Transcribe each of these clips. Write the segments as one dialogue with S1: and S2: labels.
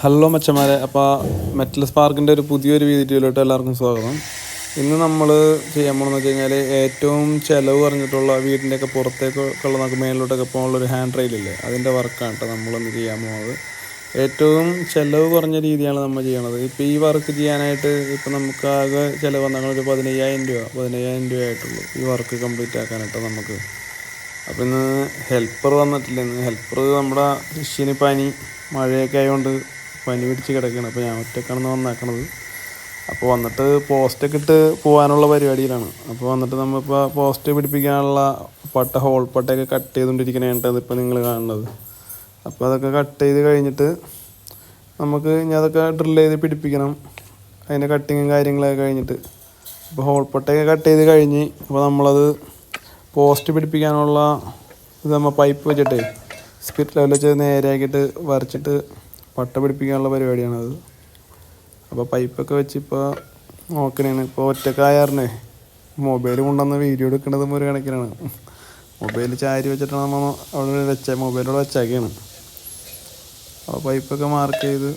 S1: Hello മച്ചന്മാരെ, അപ്പോൾ metal സ്പാർക്കിൻ്റെ ഒരു പുതിയൊരു വീഡിയോയിലോട്ട് എല്ലാവർക്കും സ്വാഗതം. ഇന്ന് നമ്മൾ ചെയ്യാൻ പോകുന്നത് വെച്ച് കഴിഞ്ഞാൽ ഏറ്റവും ചിലവ് പറഞ്ഞിട്ടുള്ള വീടിൻ്റെയൊക്കെ പുറത്തേക്കുള്ള നമുക്ക് മേളിലോട്ടൊക്കെ പോകാനുള്ളൊരു ഹാൻഡ് റെയിലില്ലേ, അതിൻ്റെ വർക്കാണ് കേട്ടോ നമ്മളൊന്ന് ചെയ്യാൻ പോകുന്നത്. ഏറ്റവും ചിലവ് കുറഞ്ഞ രീതിയാണ് നമ്മൾ ചെയ്യണത്. ഇപ്പോൾ ഈ വർക്ക് ചെയ്യാനായിട്ട് ഇപ്പോൾ നമുക്ക് ആകെ ചിലവ് വന്നാൽ ഒരു 15,000 രൂപ ആയിട്ടുള്ളൂ ഈ വർക്ക് കംപ്ലീറ്റ് ആക്കാനായിട്ട് നമുക്ക്. അപ്പോൾ ഇന്ന് ഹെൽപ്പർ വന്നിട്ടില്ല. ഇന്ന് ഹെൽപ്പർ നമ്മുടെ ശിഷ്യന് മഴയൊക്കെ ആയതുകൊണ്ട് പനി പിടിച്ച് കിടക്കുകയാണ്. അപ്പോൾ ഞാൻ ഒറ്റക്കാണെന്ന് വന്നേക്കണത്. അപ്പോൾ വന്നിട്ട് പോസ്റ്റൊക്കെ ഇട്ട് പോകാനുള്ള പരിപാടിയിലാണ്. അപ്പോൾ വന്നിട്ട് നമ്മളിപ്പോൾ പോസ്റ്റ് പിടിപ്പിക്കാനുള്ള ഹോൾ പട്ടയൊക്കെ കട്ട് ചെയ്തുകൊണ്ടിരിക്കണേട്ടോ ഇതിപ്പോൾ നിങ്ങൾ കാണുന്നത്. അപ്പോൾ അതൊക്കെ കട്ട് ചെയ്ത് കഴിഞ്ഞിട്ട് നമുക്ക് ഇനി അതൊക്കെ ഡ്രിൽ ചെയ്ത് പിടിപ്പിക്കണം. അതിൻ്റെ കട്ടിങ്ങും കാര്യങ്ങളൊക്കെ കഴിഞ്ഞിട്ട് ഇപ്പോൾ ഹോൾ പട്ടയൊക്കെ കട്ട് ചെയ്ത് കഴിഞ്ഞ് അപ്പോൾ നമ്മളത് പോസ്റ്റ് പിടിപ്പിക്കാനുള്ള ഇത് നമ്മൾ പൈപ്പ് വെച്ചിട്ട് സ്പിരിറ്റ് ലെവൽ വെച്ച് നേരെയാക്കിയിട്ട് വരച്ചിട്ട് പട്ട പിടിപ്പിക്കാനുള്ള പരിപാടിയാണത്. അപ്പോൾ പൈപ്പൊക്കെ വെച്ച് ഇപ്പോൾ നോക്കണേണ്. ഇപ്പോൾ ഒറ്റക്കായാറിനെ മൊബൈൽ കൊണ്ടുവന്ന് വീഡിയോ എടുക്കേണ്ടതും ഒരു കണക്കിനാണ്. മൊബൈൽ ചാരി വെച്ചിട്ടാണ് നമ്മൾ അവിടെ മൊബൈലോടെ വെച്ചേക്കാണ്. അപ്പോൾ പൈപ്പൊക്കെ മാർക്ക് ചെയ്ത്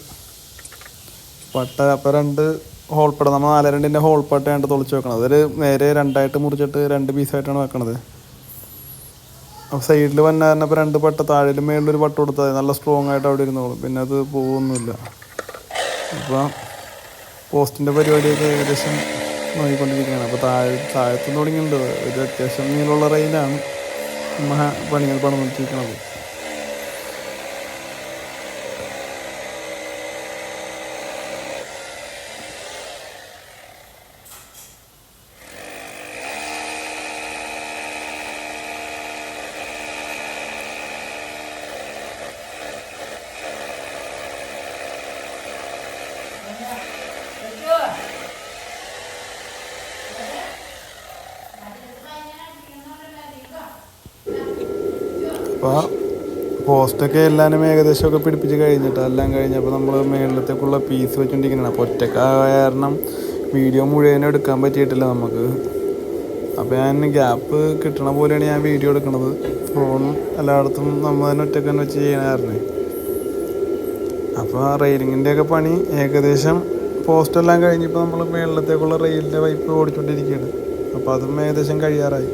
S1: പട്ട അപ്പോൾ 2 ഹോൾ പട്ട നമ്മൾ 4-2 ഹോൾ പട്ടയായിട്ട് തുളച്ച് വെക്കണം. അതൊരു നേരെ 2ആയിട്ട് മുറിച്ചിട്ട് 2 പീസായിട്ടാണ് വെക്കണത്. അപ്പോൾ സൈഡിൽ വന്നാൽ ഇപ്പോൾ 2 പട്ട താഴെയും മേളിലൊരു പട്ട കൊടുത്താൽ നല്ല സ്ട്രോങ് ആയിട്ട് അവിടെ ഇരുന്നോളും. പിന്നെ അത് പോകുന്നില്ല. അപ്പോൾ പോസ്റ്റിൻ്റെ പരിപാടിയൊക്കെ ഏകദേശം നോക്കിക്കൊണ്ടിരിക്കുകയാണ്. അപ്പോൾ താഴത്തുനിന്ന് തുടങ്ങിയിട്ടുണ്ട്. ഒരു അത്യാവശ്യം നീളമുള്ള റെയിലാണ് പണികൾ പണിതിരിക്കുന്നത്. അപ്പോൾ പോസ്റ്റൊക്കെ എല്ലാവരും ഏകദേശമൊക്കെ പിടിപ്പിച്ച് കഴിഞ്ഞിട്ട് എല്ലാം കഴിഞ്ഞപ്പോൾ നമ്മൾ മേളിലത്തേക്കുള്ള പീസ് വെച്ചുകൊണ്ടിരിക്കുന്നതാണ്. അപ്പോൾ കാരണം വീഡിയോ മുഴുവനും എടുക്കാൻ പറ്റിയിട്ടില്ല നമുക്ക്. അപ്പോൾ ഞാൻ ഗ്യാപ്പ് കിട്ടണ പോലെയാണ് ഞാൻ വീഡിയോ എടുക്കുന്നത്. ഫോൺ എല്ലായിടത്തും നമ്മൾ തന്നെ ഒറ്റക്ക് തന്നെ വെച്ച് ചെയ്യണമായിരുന്നേ. അപ്പോൾ റെയിലിങ്ങിൻ്റെയൊക്കെ പണി ഏകദേശം പോസ്റ്റെല്ലാം കഴിഞ്ഞിപ്പോൾ നമ്മൾ മേളിലത്തേക്കുള്ള റെയിലിൻ്റെ പൈപ്പ് ഓടിച്ചുകൊണ്ടിരിക്കുകയാണ്. അപ്പോൾ അതും ഏകദേശം കഴിയാറായി.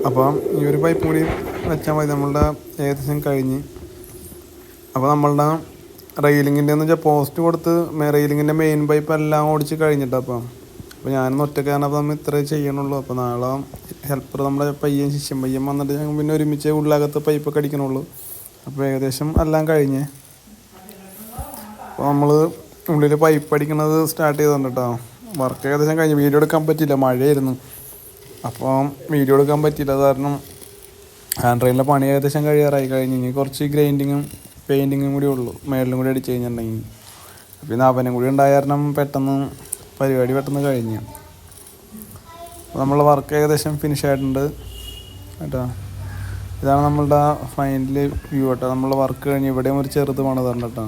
S1: അപ്പം ഈ ഒരു പൈപ്പ് കൂടി വെച്ചാൽ മതി. നമ്മളുടെ ഏകദേശം കഴിഞ്ഞ്. അപ്പോൾ നമ്മളുടെ റെയിലിങ്ങിൻ്റെ എന്ന് വെച്ചാൽ പോസ്റ്റ് കൊടുത്ത് റെയിലിങ്ങിൻ്റെ മെയിൻ പൈപ്പ് എല്ലാം ഓടിച്ച് കഴിഞ്ഞിട്ട് അപ്പോൾ ഞാനൊന്ന് ഒറ്റക്കാരൻ. അപ്പോൾ നമ്മൾ ഇത്രേ ചെയ്യണുള്ളൂ. അപ്പോൾ നാളെ ഹെൽപ്പർ നമ്മുടെ ശിഷ്യൻ പയ്യൻ വന്നിട്ട് ഞങ്ങൾ പിന്നെ ഒരുമിച്ച് ഉള്ളകത്ത് പൈപ്പൊക്കെ അടിക്കണുള്ളൂ. അപ്പോൾ ഏകദേശം എല്ലാം കഴിഞ്ഞ് അപ്പോൾ നമ്മൾ ഉള്ളിൽ പൈപ്പ് അടിക്കണത് സ്റ്റാർട്ട് ചെയ്തിട്ടുണ്ട് കേട്ടോ. വർക്ക് ഏകദേശം കഴിഞ്ഞ് വീഡിയോ എടുക്കാൻ പറ്റിയില്ല, മഴയായിരുന്നു. അപ്പോൾ വീഡിയോ എടുക്കാൻ പറ്റിയില്ല, അത് കാരണം ഹാൻഡ് റെയിലിൻ്റെ പണി ഏകദേശം കഴിഞ്ഞ് ഇനി കുറച്ച് ഗ്രൈൻഡിങ്ങും പെയിൻറ്റിങ്ങും കൂടി ഉള്ളൂ, മേളിലും കൂടി അടിച്ച് കഴിഞ്ഞിട്ടുണ്ടെങ്കിൽ. പിന്നെ അവനും കൂടി ഉണ്ടായ കാരണം പരിപാടി പെട്ടെന്ന് കഴിഞ്ഞു. അപ്പോൾ നമ്മളുടെ വർക്ക് ഏകദേശം ഫിനിഷ് ആയിട്ടുണ്ട് കേട്ടോ. ഇതാണ് നമ്മളുടെ ഫൈനൽ വ്യൂ കേട്ടോ. നമ്മളുടെ വർക്ക് കഴിഞ്ഞ് ഇവിടെയും ഒരു ചെറുത് പണിതുണ്ട് കേട്ടോ.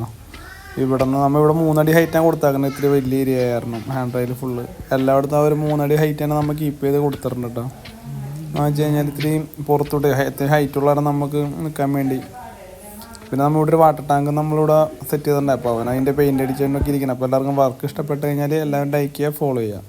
S1: ഇവിടെ നിന്ന് നമ്മളിവിടെ 3 അടി ഹൈറ്റാണ് കൊടുത്തേക്കുന്നത്, ഇത്തിരി വലിയ ഏരിയ ആയിരുന്നു. ഹാൻഡ് റെയിൽ ഫുള്ള് എല്ലായിടത്തും ഒരു 3 അടി ഹൈറ്റാണ് നമ്മൾ കീപ്പ് ചെയ്ത് കൊടുത്തിട്ടുണ്ട് കേട്ടോ. എന്ന് വെച്ച് കഴിഞ്ഞാൽ ഇത്തിരി പുറത്തോട്ട് ഇത്തിരി ഹൈറ്റുള്ള നമുക്ക് നിൽക്കാൻ വേണ്ടി. പിന്നെ നമ്മളിവിടെ ഒരു വാട്ടർ ടാങ്ക് നമ്മളിവിടെ സെറ്റ് ചെയ്തിട്ടുണ്ട്. അപ്പോൾ അവൻ അതിൻ്റെ പെയിൻ്റ് അടിച്ചതിനൊക്കെ ഇരിക്കണം. അപ്പോൾ എല്ലാവർക്കും വർക്ക് ഇഷ്ടപ്പെട്ട് കഴിഞ്ഞാൽ എല്ലാവരും ലൈക്ക് ചെയ്യുക, ഫോളോ ചെയ്യുക.